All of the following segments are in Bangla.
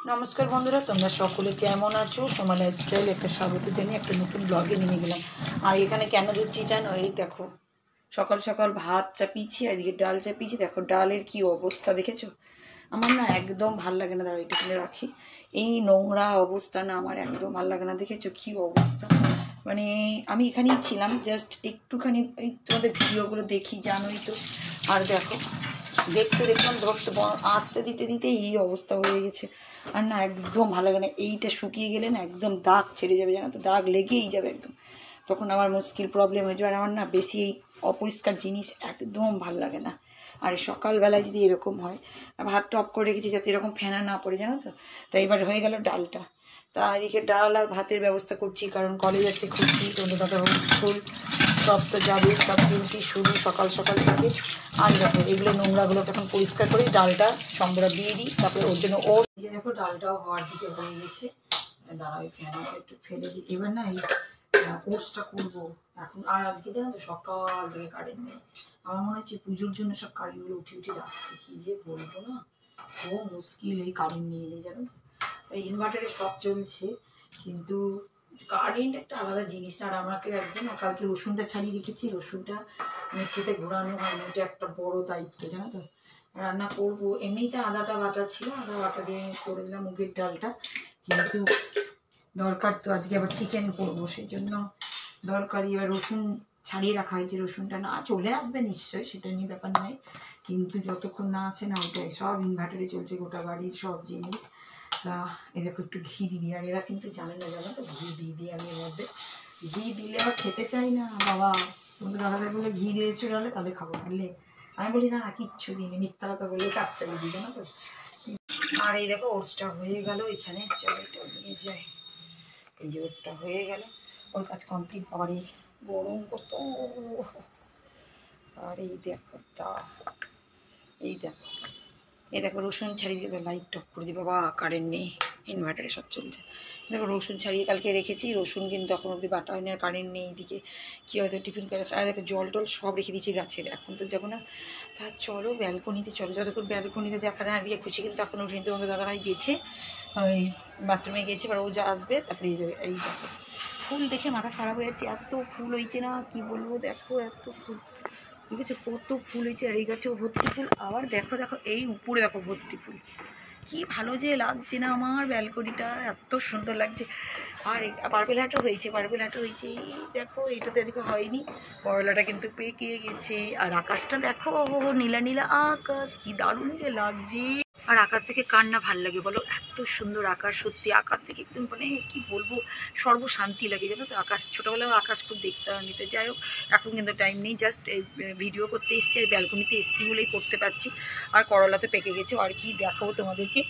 নমস্কার বন্ধুরা, তোমরা সকলে কেমন আছো? সোমা লাইফস্টাইল একটা স্বাগত জানিয়ে একটা নতুন ব্লগে নিয়ে গেলাম। আর এখানে কেন দিচ্ছি জানো? এই দেখো, সকাল সকাল ভাত চাপিয়েছি আর এদিকে ডাল চাপিয়েছি। দেখো ডালের কি অবস্থা দেখেছো? আমার না একদম ভাল লাগে না। দাঁড়া, এটা কিনে রাখি। এই নোংরা অবস্থা না আমার একদম ভাল লাগে না। দেখেছো কি অবস্থা? মানে আমি এখানেই ছিলাম, জাস্ট একটুখানি এই তোমাদের ভিডিওগুলো দেখি, জানোই তো। আর দেখো, দেখতে দেখলাম ধরতে আসতে দিতে দিতে এই অবস্থা হয়ে গেছে। আর না একদম ভালো লাগে না। এইটা শুকিয়ে গেলে না একদম দাগ ছেড়ে যাবে, জানো তো, দাগ লেগেই যাবে একদম। তখন আমার মুশকিল প্রবলেম হয়ে যাবে। আর আমার না বেশি এই অপরিষ্কার জিনিস একদম ভালো লাগে না। আর সকালবেলায় যদি এরকম হয়, ভাত টপ করে রেখেছি যাতে এরকম ফেনা না পড়ে, জানো তো। তাই এবার হয়ে গেল ডালটা। তা এদিকে ডাল আর ভাতের ব্যবস্থা করছি, কারণ কলেজ আছে খুঁজছি, তোমাদের দাদা স্কুল সব তো যাবে, সব ডিউটি শুরু সকাল সকাল থেকে। আর দেখো এগুলো নোংরাগুলো এখন পরিষ্কার করে ডালটা সঙ্গে দিয়ে দিই, তারপরে ওর জন্য ওর দেখো ডালটাও হওয়ার দিকে হয়ে গেছে। দাঁড়াই ফ্যানটা একটু ফেলে দিই। এবার না এই কোর্সটা করবো এখন। আর আজকে জানো তো সকাল থেকে কারেন্ট নেই। আমার মনে হচ্ছে পুজোর জন্য সব কারেন্টগুলো উঠে উঠে রাখছে। কি যে বলবো না, ও মুশকিল এই কারেন্ট নিয়ে এলে, জানো তো। তাই ইনভার্টারে সব চলছে, কিন্তু কারেন্ট একটা আলাদা জিনিস। আর আমাকে আজকে না কালকে রসুনটা ছাড়িয়ে রেখেছি, রসুনটা মিক্সিতে ঘোরানো হয়নি, এটা একটা বড় দায়িত্ব, জানো তো। রান্না করবো, এমনিতে আদাটা বাটা ছিল, আদা বাটা দিয়ে করে দিলাম মুগের ডালটা, কিন্তু দরকার তো আজকে আবার চিকেন করবো, সেই জন্য দরকারি। এবার রসুন ছাড়িয়ে রাখা হয়েছে, রসুনটা না চলে আসবে নিশ্চয়ই, সেটা নিয়ে ব্যাপার নয়, কিন্তু যতক্ষণ না আসে না ওটাই। সব ইনভার্টারে চলছে গোটা বাড়ির সব জিনিস। তা এই দেখো একটু ঘি দিয়ে, আর এরা কিন্তু জানে না, জানো তো, ঘি দিয়ে আমি এর মধ্যে ঘি দিলে আবার খেতে চাই না বাবা। তোমাদের দাদাভাই বলে ঘি দিয়েছো ডালে, তাহলে খাবো, বললে আমি বলি না কিচ্ছু দিইনি, মিথ্যা কথা বললে কাচ্চা দিই, জানো তো। আর এই দেখো ওটসটা হয়ে গেল এখানে, চলো এটা নিয়ে যাই। এই যে ওরটা হয়ে গেল, ওর কাজ কমপ্লিট। বাবারে গরম কত! আর এই দেখো এই দেখো রসুন ছাড়িয়ে দিয়ে লাইট টপ করে দিই। বাবা কারেন্ট নেই, ইনভার্টারে সব চলছে। দেখো রসুন ছাড়িয়ে কালকে রেখেছি, রসুন কিন্তু এখন অবধি বাটা হয়নি। আর কারেন্ট নেই এদিকে, কী হয়তো টিফিন করে। আর দেখো জল টল সব রেখে দিয়েছি গাছের, এখন তো যাবো না। তা চলো ব্যালকনিতে চলো, যতক্ষণ ব্যালকনিতে দেখা না দিয়ে খুশি। কিন্তু এখন উঠিনি, তোমাদের দাদাভাই গেছে ওই বাথরুমে গেছে, এবার ও যা আসবে তারপরে এই যাবে। এই দেখো ফুল দেখে মাথা খারাপ হয়ে যাচ্ছে, এত ফুল হয়েছে না কি বলবো। দেখো এত ফুল, ঠিক আছে, কত ফুল হয়েছে। আর এই গাছেও ভর্তি ফুল। আবার দেখো এই উপরে দেখো ভর্তি ফুল। কি ভালো যে লাগছে না, আমার ব্যালকনিটা এত সুন্দর লাগছে। আর পার্পেল হাটও হয়েছে, এই দেখো এইটাতে আজকে হয়নি, করলাটা কিন্তু পেকে গেছে। আর আকাশটা দেখো, নীলা নীলা আকাশ, কি দারুণ যে লাগছে। আর আকাশ থেকে কার না ভাল লাগে বলো? এত সুন্দর আকাশ, সত্যি আকাশ থেকে একদম মানে কি বলবো, সর্বশান্তি লাগে, জানো তো। আকাশ ছোটোবেলাও আকাশ খুব দেখতাম নিতে। যাই হোক, এখন কিন্তু টাইম নেই, জাস্ট এই ভিডিও করতে এসছি, আর ব্যালকনিতে এসছি বলেই করতে পারছি। আর করলা তো পেকে গেছে, আর কি দেখাবো তোমাদেরকে,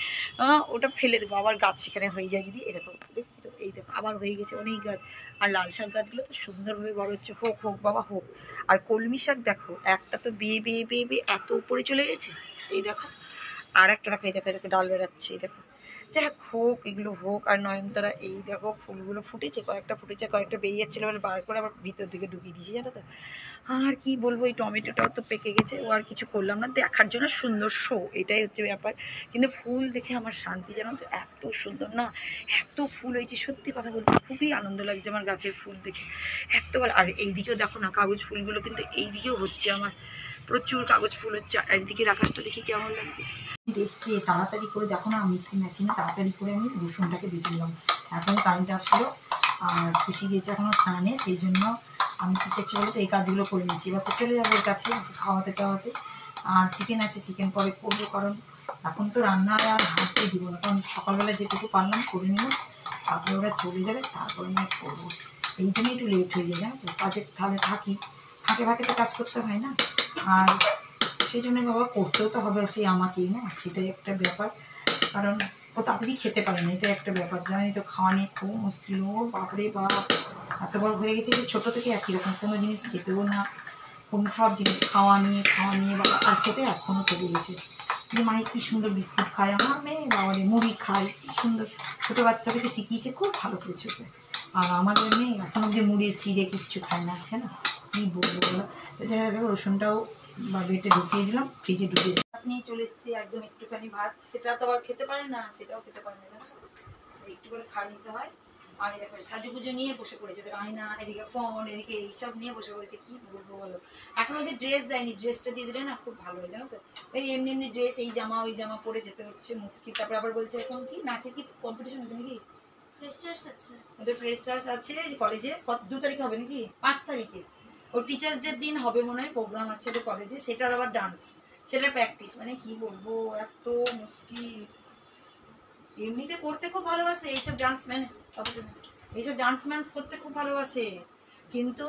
ওটা ফেলে দেবো আবার, গাছ সেখানে হয়ে যায় যদি। এরকম দেখছি তো, এই দেখো আবার হয়ে গেছে অনেক গাছ। আর লাল শাক গাছগুলো তো সুন্দরভাবে বড় হচ্ছে, হোক হোক বাবা হোক। আর কলমি শাক দেখো, একটা তো বেয়ে বেয়ে বেয়ে বেয়ে এত উপরে চলে গেছে, এই দেখো। আর একটা দেখো, এই দেখো ডাল বেরাচ্ছে, এই দেখো। যাই হোক এগুলো হোক। আর নয়নতারা এই দেখো ফুলগুলো ফুটেছে, কয়েকটা বেরিয়ে যাচ্ছিলো, মানে বার করে আবার ভিতর দিকে ঢুকিয়ে দিয়েছি, জানো তো। আর কি বলবো, এই টমেটোটাও তো পেকে গেছে, ও আর কিছু করলাম না, দেখার জন্য সুন্দর শো, এটাই হচ্ছে ব্যাপার। কিন্তু ফুল দেখে আমার শান্তি, জানো তো, এত সুন্দর না, এত ফুল হয়েছে, সত্যি কথা বলতে খুবই আনন্দ লাগছে আমার গাছের ফুল দেখে, এত ভালো। আর এইদিকেও দেখো না কাগজ ফুলগুলো কিন্তু এইদিকেও হচ্ছে আমার, প্রচুর কাগজ ফুল হচ্ছে। আর এদিকের আকাশটা দেখি কেমন লাগছে। এসছে তাড়াতাড়ি করে, দেখো না মিক্সি মেশিনে তাড়াতাড়ি করে আমি রসুনটাকে বেটে নিলাম। এখন কারেন্ট আসলো, আর খুশি গেছে এখনও স্নানে, সেই জন্য আমি কী করছি বলতে এই কাজগুলো করে নিচ্ছি। এবার তো চলে যাবো ওর কাছে খাওয়াতে টাওয়াতে। আর চিকেন আছে, চিকেন পরে করবো, কারণ এখন তো রান্না আর হাঁটতে দিব না, কারণ সকালবেলা যেটুকু পারলাম করে নিলাম, তারপরে ওরা চলে যাবে, তারপরে আমি করবো। এই জন্যই একটু লেট হয়ে যায়, জানো তো, কাজে তাহলে থাকি, ফাঁকে ফাঁকে তো কাজ করতে হয় না। আর সেই জন্য বাবা করতেও তো হবে সেই আমাকেই, না, সেটাই একটা ব্যাপার। কারণ ও তাড়াতাড়ি খেতে পারে না, এটাই একটা ব্যাপার, জানি তো। খাওয়া নিয়ে খুব মুশকিল, ও বাপরে বাপ এত বড় হয়ে গেছে যে ছোটো থেকে একই রকম, কোনো জিনিস খেতেও না, কোনো সব জিনিস খাওয়া নিয়ে বাবা। আর সেটা এখনও চলে গেছে, যে মায়ের কী সুন্দর বিস্কুট খায় আমার মেয়ে, বাবারে মুড়ি খায়, কী সুন্দর ছোটো বাচ্চাদেরকে শিখিয়েছে খুব ভালো করে ছোটো। আর আমাদের মেয়ে এখনও যে মুড়ি চিড়ে কিচ্ছু খায় না, কেন কী বলবো বলো। যাই হোক রসুনটাও বা বেটে ঢুকিয়ে দিলাম, ফ্রিজে ঢুকিয়ে দিলাম। নিয়ে চলে এসেছি, একদম একটুখানি ভাত, সেটা তো আবার খেতে পারে না, সেটাও খেতে পারে না, একটু করে খাই নিতে হয়। আর দেখো সাজুগুজু নিয়ে বসে পড়েছে, আয়না, এদিকে ফোন, এদিকে এইসব নিয়ে বসে পড়েছে। কি বলবো বলো, এখন ওদের ড্রেস দেয়নি, ড্রেসটা দিয়ে দিলে না খুব ভালো হয় জানো তো। এই এমনি এমনি ড্রেস, এই জামা ওই জামা পরে যেতে হচ্ছে মুশকিল। তারপর আবার বলছে এখন কি নাচে কি কম্পিটিশন আছে নাকি, ফ্রেশার্স আছে ওদের, ফ্রেশার্স আছে কলেজে, 2 তারিখে হবে নাকি 5 তারিখে ও টিচার্স ডের দিন হবে মনে হয়, প্রোগ্রাম আছে ওদের কলেজে, সেটার আবার ডান্স, সেটার প্র্যাকটিস, মানে কি বলবো এত মুশকিল। এমনিতে করতে খুব ভালোবাসে এইসব ডান্স ম্যান, এইসব ডান্স ম্যান্স করতে খুব ভালোবাসে, কিন্তু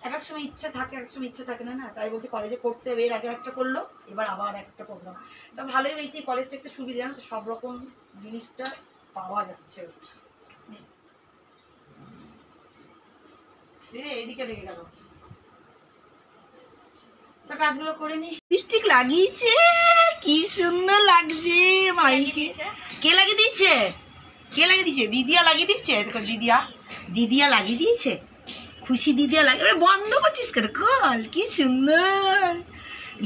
এক এক সময় ইচ্ছা থাকে, এক সময় ইচ্ছা থাকে না, না তাই বলছে কলেজে করতে হবে। এর আগে একটা করলো, এবার আবার একটা প্রোগ্রাম। তা ভালোই হয়েছে, কলেজটা একটা সুবিধা জানো তো, সব রকম জিনিসটা পাওয়া যাচ্ছে। এদিকে লেগে গেল, তা কাজগুলো করে নি। লিপস্টিক লাগিয়েছে, কি সুন্দর লাগছে মাইকে। কে লাগিয়ে দিয়েছে, কে লাগিয়ে দিয়েছে? দিদিয়া লাগিয়ে দিচ্ছে, দেখো দিদিয়া, দিদিয়া লাগিয়ে দিয়েছে, খুশি দিদিয়া লাগিয়ে। বন্ধ করছিস কেন, কল, কি সুন্দর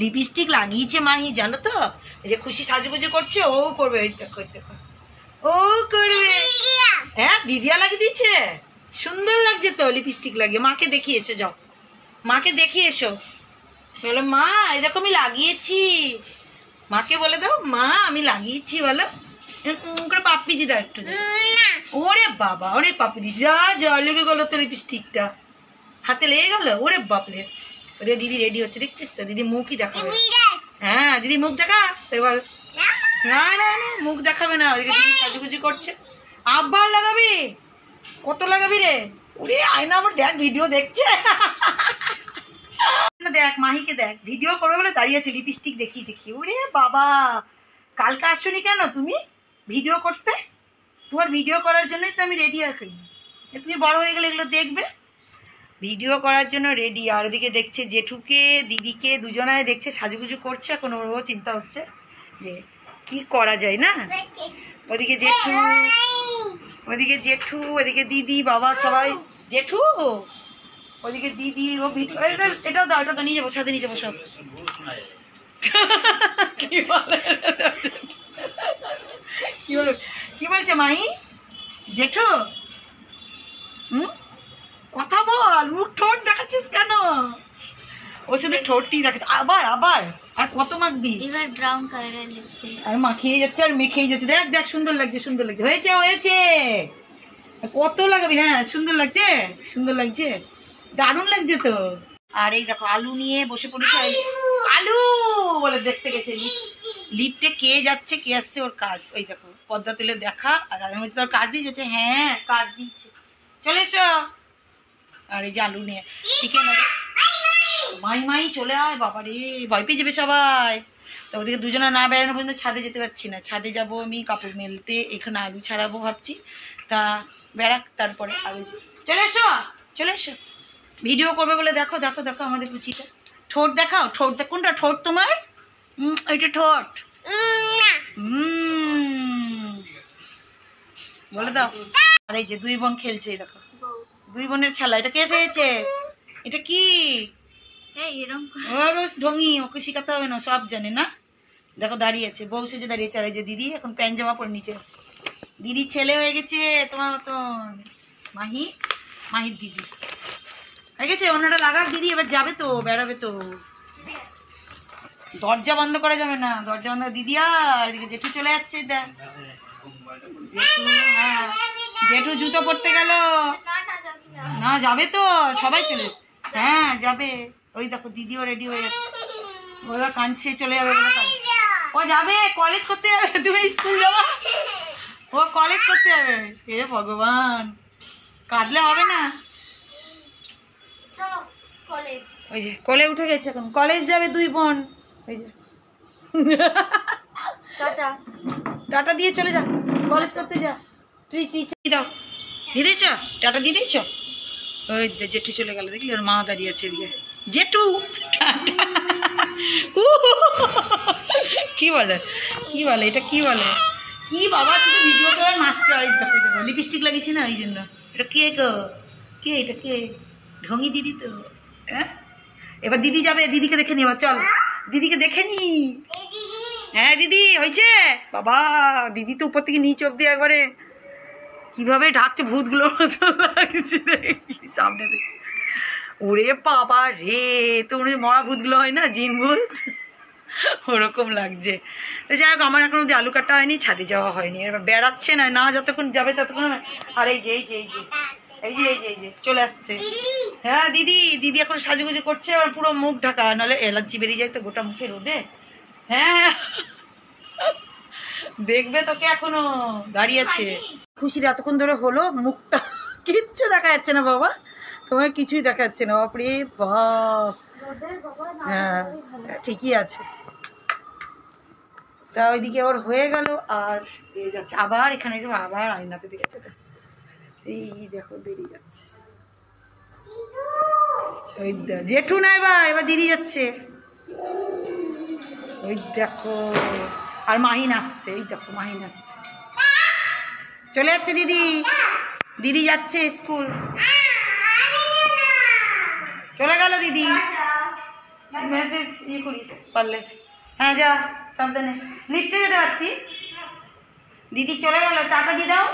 লিপস্টিক লাগিয়েছে মাহি, জানো তো। এই যে খুশি সাজুগুজু করছে, ও করবে, দেখো দেখো ও করবে। হ্যাঁ দিদিয়া লাগিয়ে দিচ্ছে, সুন্দর লাগছে তো লিপস্টিক লাগিয়ে। মাকে দেখিয়ে এসো, যাও মাকে দেখিয়ে এসো, বলো মা এরকমই লাগিয়েছি, মাকে বলে দাও মা আমি লাগিয়েছি, বলো করে পাপ্পি দি দাও একটু। ওরে বাবা, ওরে পাপ্পি দিস, যা যা লেগে গেল তো লিপস্টিকটা, হাতে লেগে গেল, ওরে বাপরে। ওদের দিদি রেডি হচ্ছে দেখছিস তো, দিদি মুখই দেখাবে। হ্যাঁ দিদি মুখ দেখা, এবার না না না মুখ দেখাবে না, ওদিকে দিদি সাজুগুজু করছে। আবার লাগাবি, কত লাগাবি রে? ওরে আয়না আবার দেখ, ভিডিও দেখছে, দেখ মাহিকে দেখ, ভিডিও করবে বলে দাঁড়িয়ে আছে লিপস্টিক দেখিয়ে দেখিয়ে। ওরে বাবা, কালকে আসছনি কেন তুমি ভিডিও করতে? তোমার ভিডিও করার জন্যই তো আমি রেডি আছি, তুমি বড় হয়ে গেলে এগুলো দেখবে, ভিডিও করার জন্য রেডি। আর ওদিকে দেখছে জেঠুকে দিদিকে, দুজনায় দেখছে সাজুগুজু করছে। এখন ওরও চিন্তা হচ্ছে যে কি করা যায় না। ওদিকে জেঠু, ওদিকে জেঠু, ওদিকে দিদি, বাবা সবাই, জেঠু ওদিকে দিদি, ও এটাও দাও, এটা তো নিয়ে যাবো, সাথে নিয়ে যাবো সব। কি বলে, কি বল, কি বলছে মাহি, জেঠু কথা বল, মুখ ঠোঁট দেখাচ্ছিস কেন? ও শুধু ঠোঁটটি দেখাচ্ছে, আবার আবার, আর কত মাখবি? এবার ব্রাউন কালারের লিপস্টিক, আর মাখিয়ে যাচ্ছে আর মেখেই যাচ্ছে। দেখ দেখ সুন্দর লাগছে, সুন্দর লাগছে, হয়েছে হয়েছে, কত লাগাবি? হ্যাঁ সুন্দর লাগছে, সুন্দর লাগছে, দারুণ লাগছে তো। আর এই দেখো আলু নিয়ে বসে পড়েছে, আলু বলে দেখতে গেছে। লিফটে কে যাচ্ছে কে আসছে ওর কাজ, ওই দেখো পর্দা তুলে দেখা। আর আমি বলছি তোর কাজ দিয়েছে, হ্যাঁ কাজ দিচ্ছে, চলে এসো। আর এই যে আলু নিয়ে চিকেন, মাই মাই চলে আয়, বাবা রে ভয় পেয়ে যাবে সবাই। তো ওদিকে দুজনে না বেড়ানো পর্যন্ত ছাদে যেতে পারছি না, ছাদে যাব আমি কাপড় মেলতে, এখানে আলু ছাড়াবো ভাবছি, তা বেড়াক তারপরে আলু। চলে এসো, চলে এসো, ভিডিও করবে বলে দেখো দেখো দেখো আমাদের পুচিটা। ঠোঁট দেখাও, ঠোঁট দেখ, কোনটা ঠোঁট তোমার? ওইটা ঠোঁট, বলে দাও। আর এই যে দুই বোন খেলছে, দেখো দুই বোনের খেলা। এটা কে এসেছে, এটা কি? ওর ঢঙ্গি, ওকে শেখাতে হবে না, সব জানে না। দেখো দাঁড়িয়েছে, বউ সেজে দাঁড়িয়েছে। আর এই যে দিদি এখন প্যান্ট জামা পরে নিচে, দিদি ছেলে হয়ে গেছে তোমার মতন। মাহি, মাহির দিদি হয়ে গেছে। অন্যটা লাগাক দিদি, এবার যাবে তো, বেড়াবে তো। দরজা বন্ধ করা যাবে না, দরজা বন্ধ। দিদি আর এদিকে জেঠু চলে যাচ্ছে, দেখ জেঠু, হ্যাঁ জেঠু জুতো পরতে গেল না, যাবে তো সবাই চলে, হ্যাঁ যাবে। ওই দেখো দিদিও রেডি হয়ে যাচ্ছে, ওরা কাঁদছে চলে যাবে বলে কাঁদছে। ও যাবে কলেজ করতে যাবে, তুমি স্কুল যাবা, ও কলেজ করতে যাবে। হে ভগবান, কাঁদলে হবে না। চলো কলেজ, ওই যে কোলে উঠে গেছে, এখন কলেজ যাবে দুই বোন। ওই যে টাটা, টাটা দিয়ে চলে যা, কলেজ করতে যা। তুই দাও, দিয়ে দিয়েছ টাটা, দিয়ে দিয়েছ। ওই জেঠু চলে গেল, দেখলি ওর মা দাঁড়িয়ে আছে এদিকে। জেঠু কি বলে, কি বলে, এটা কি বলে, কি বাবা শুধু ভিডিও করার মাস্টার। দেখো দেখো লিপস্টিক লাগিয়েছি না ওই জন্য। এটা কে গো, কে এটা, কে? ঢঙ্গি দিদি তো। হ্যাঁ এবার দিদি যাবে, দিদিকে দেখে নি, এবার চল দিদিকে দেখে নি। হ্যাঁ দিদি হয়েছে বাবা, দিদি তো উপর থেকে নিচ অব্দি একবারে কিভাবে ঢাকছে ভূতগুলোর মতো লাগছে দেখি সামনে থেকে। ওরে বাবা রে, তো মরা ভূতগুলো হয় না, জিন ভূত, ওরকম লাগছে। তো যাই হোক, আমার এখন অব্দি আলু কাটা হয়নি, ছাদে যাওয়া হয়নি, এবার বেড়াচ্ছে না না যতক্ষণ যাবে ততক্ষণ। আর এই যে এই যে এই যে এই যে এই যে এই যে চলে আসছে। হ্যাঁ দিদি, দিদি এখন সাজুগুজু করছে, আবার পুরো মুখ ঢাকা, নাহলে অ্যালার্জি বেরিয়ে যায় তো গোটা মুখে রোদে। হ্যাঁ দেখবে তোকে এখনো দাঁড়িয়ে আছে। খুশির এতক্ষণ ধরে হলো, মুখটা কিচ্ছু দেখা যাচ্ছে না বাবা, তোমার কিছুই দেখা যাচ্ছে না। বাপরে বাপ, হ্যাঁ ঠিকই আছে। তা ওইদিকে ওর হয়ে গেল, আর বেরিয়ে যাচ্ছে আবার এখানে যাবো, আবার আয়নাতে দেখেছে তো, এই দেখো বেরিয়ে যাচ্ছে। ওই জেঠু না, এবার দিদি যাচ্ছে, ওই দেখো। আর মাহিন আসছে, ওই দেখো মাহিন আসছে, চলে যাচ্ছে দিদি, দিদি যাচ্ছে স্কুল, চলে গেল দিদি। মেসেজ ইয়ে করিস পারলে, হ্যাঁ যা সাবধানে, লিফটে যেতে পারতিস। দিদি চলে গেল, টাটা দিয়ে দাও।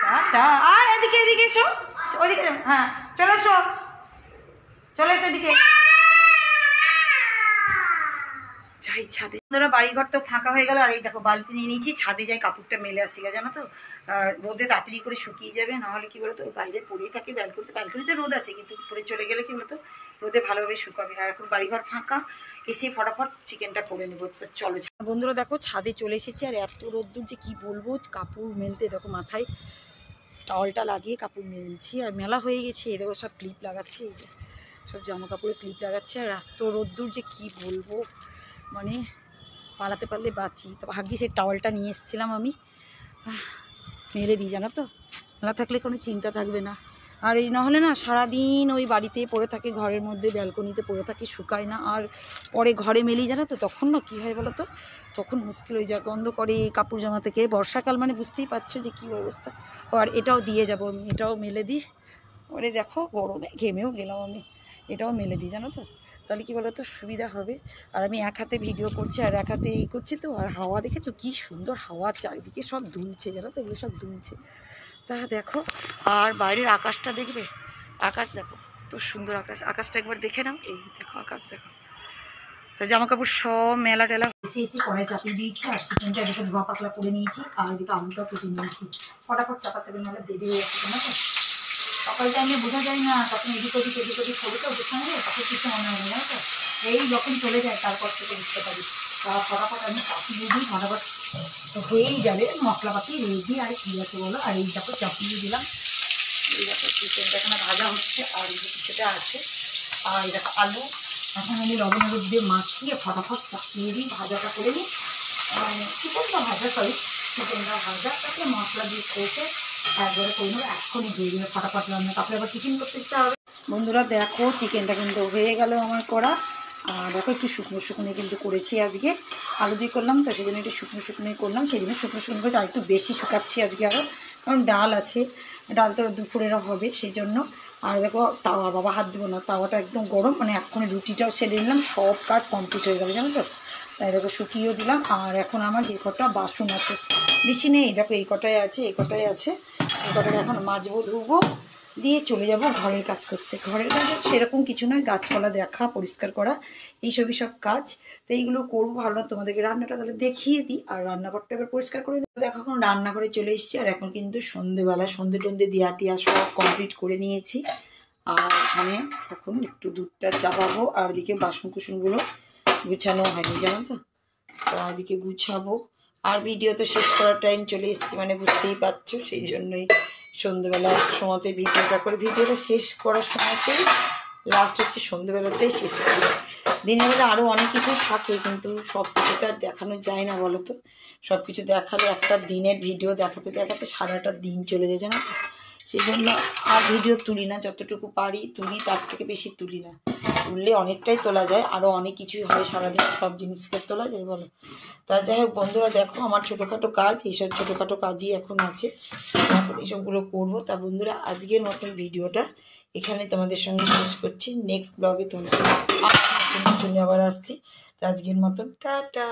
টাটা, আর এদিকে এদিকে এসো, ওইদিকে, হ্যাঁ চলে এসো, চলে এসো এদিকে। যাই ছাদে, ধরো বাড়িঘর তো ফাঁকা হয়ে গেল, আর এই দেখো বালতি নিয়ে নিয়েছি, ছাদে যাই কাপড়টা মেলে আসি গা, জানো তো রোদে তাড়াতাড়ি করে শুকিয়ে যাবে, নাহলে কি বলতো বাইরে পড়েই থাকে, ব্যালকনিতে রোদ আছে কিন্তু উপরে চলে গেলে কি বলতো রোদে ভালোভাবে শুকাবে। আর এখন বাড়িঘর ফাঁকা, এসে ফটাফট চিকেনটা করে নেবো। চলো বন্ধুরা, দেখো ছাদে চলে এসেছি, আর এত রোদ্দুর যে কি বলবো, কাপড় মেলতে দেখো মাথায় টাওয়ালটা লাগিয়ে কাপড় মেলছি, আর মেলা হয়ে গেছে। এই দেখো সব ক্লিপ লাগাচ্ছে, এই যে সব জামা কাপড়ে ক্লিপ লাগাচ্ছে, আর এত রোদ্দুর যে কি বলবো, মানে পালাতে পারলে বাঁচি। তো ভাগ্যি সেই টাওয়ালটা নিয়ে এসেছিলাম আমি, মেলে দিই, জানো তো মেলা থাকলে কোনো চিন্তা থাকবে না। আর এই নাহলে না সারাদিন ওই বাড়িতে পড়ে থাকে, ঘরের মধ্যে ব্যালকনিতে পড়ে থাকে, শুকায় না, আর পরে ঘরে মেলি, জানো তো তখন না কী হয় বলো তো, তখন মুশকিল হয়ে যায়, গন্ধ করে কাপড় জামা থেকে। বর্ষাকাল মানে বুঝতেই পারছো যে কী অবস্থা। আর এটাও দিয়ে যাবো আমি, এটাও মেলে দিই। ওরে দেখো গরমে ঘেমেও গেলাম আমি, এটাও মেলে দিই, জানো তো, তাহলে কী বলো তো সুবিধা হবে। আর আমি এক হাতে ভিডিও করছি আর এক হাতে এই করছি তো। আর হাওয়া দেখেছো কী সুন্দর হাওয়া, চারিদিকে সব দুলছে, জানো তো এগুলো সব দুলছে। তা দেখো, আর বাইরের আকাশটা দেখবে, আকাশ দেখো তো সুন্দর আকাশ, আকাশটা একবার দেখে নাও, এই দেখো আকাশ দেখো। তো জামা কাপড় সব মেলা টেলা এসে এসে কড়াই চাপিয়ে দিয়েছি, আর চিকেনটা এদিকে ধোয়া পাতলা করে নিয়েছি, আর এদিকে আলুটাও কেটে নিয়েছি। ফটাফট চাপাতে হবে, নাহলে দেরি হয়ে যাচ্ছে, জানো তো সকাল টাইমে বোঝা যায় না, তখন এদিক ওদিক করে তো ওদের সঙ্গে তখন কিছু মনে হয় না, জানো তো এই যখন চলে যায় তারপর থেকে বুঝতে পারি। ফটাফট আমি চাপিয়ে দিই, ফটাফট হয়েই যাবে, মশলাপাতি রেডি। আর কী আছে বলো, আর এই দেখো চাপিয়ে দিলাম, এই দেখো চিকেনটা এখানে ভাজা হচ্ছে, আর এই কিছুটা আছে, আর এই দেখো আলু এখন আমি লবণ হলুদ দিয়ে মাখিয়ে ফটাফট চাপিয়ে দিই, ভাজাটা করে নিই। চিকেনটা ভাজা, সরি চিকেনটা ভাজা, তারপরে মশলা দিয়ে কষে একবারে করে নেবো, এক্ষুনি দিয়ে দেবে ফটাফট রান্না, তারপরে আবার টিফিন করতে ইচ্ছা হবে। বন্ধুরা দেখো চিকেনটা কিন্তু হয়ে গেল আমার করা, আর দেখো একটু শুকনো শুকনো কিন্তু করেছি আজকে, আলু দিয়ে করলাম তো সেই জন্য একটু শুকনো শুকনোই করলাম, সেই জন্য শুকনো শুকনো করে আর একটু বেশি শুকাচ্ছি আজকে আরও, কারণ ডাল আছে, ডাল তো দুপুরেরও হবে সেই জন্য। আর দেখো তাওয়া, বাবা হাত দেবো না, তাওয়াটা একদম গরম, মানে এক্ষুনি রুটিটাও সেরে নিলাম, সব কাজ কমপ্লিট হয়ে গেল, জানো তো তাই দেখো শুকিয়েও দিলাম। আর এখন আমার যে কটা বাসন আছে, বেশি নেই, দেখো এই কটাই আছে, এই কটাই আছে, এই কটাই এখন মাজবো ধুবো, দিয়ে চলে যাব ঘরের কাজ করতে। ঘরের কাজ সেরকম কিছু নয়, গাছপালা দেখা, পরিষ্কার করা, এইসবই সব কাজ। তো এইগুলো করবো, ভাবলাম তোমাদেরকে রান্নাটা তাহলে দেখিয়ে দিই, আর রান্নাঘরটা এবার পরিষ্কার করে দেখো। এখন রান্নাঘরে চলে এসেছি, আর এখন কিন্তু সন্ধেবেলা সন্ধে টন্ধে দিয়া টিয়া সব কমপ্লিট করে নিয়েছি। আর মানে এখন একটু দুধটা চাপাবো, আর এদিকে বাসন কুসনগুলো গুছানো হয়নি, জানো তো এদিকে গুছাবো। আর ভিডিও তো শেষ করার টাইম চলে এসেছি, মানে বুঝতেই পারছো, সেই জন্যই সন্ধ্যেবেলার সময়তে ভিডিওটা করে, ভিডিওটা শেষ করার সময়তেই লাস্ট হচ্ছে সন্ধ্যেবেলাটাই শেষ করি। দিনের বেলা আরও অনেক কিছুই থাকে, কিন্তু সব কিছু তো আর দেখানো যায় না বলো তো, সব কিছু দেখালে একটা দিনের ভিডিও দেখাতে দেখাতে সারাটা দিন চলে যায়, জানো তো সেই জন্য আর ভিডিও তুলি না, যতটুকু পারি তুলি, তার থেকে বেশি তুলি না, তুললে অনেকটাই তোলা যায়, আরও অনেক কিছুই হয় সারাদিন, সব জিনিসকে তোলা যায় বলো। তা যাই হোক বন্ধুরা দেখো, আমার ছোটোখাটো কাজ, এইসব ছোটোখাটো কাজই এখন আছে, এখন এইসবগুলো করবো। তা বন্ধুরা আজকের মতন ভিডিওটা এখানে তোমাদের সঙ্গে শেষ করছি, নেক্সট ব্লগে তোমাদের নতুন কিছু নিয়ে আবার আসছি। তো আজকের মতন টাটা।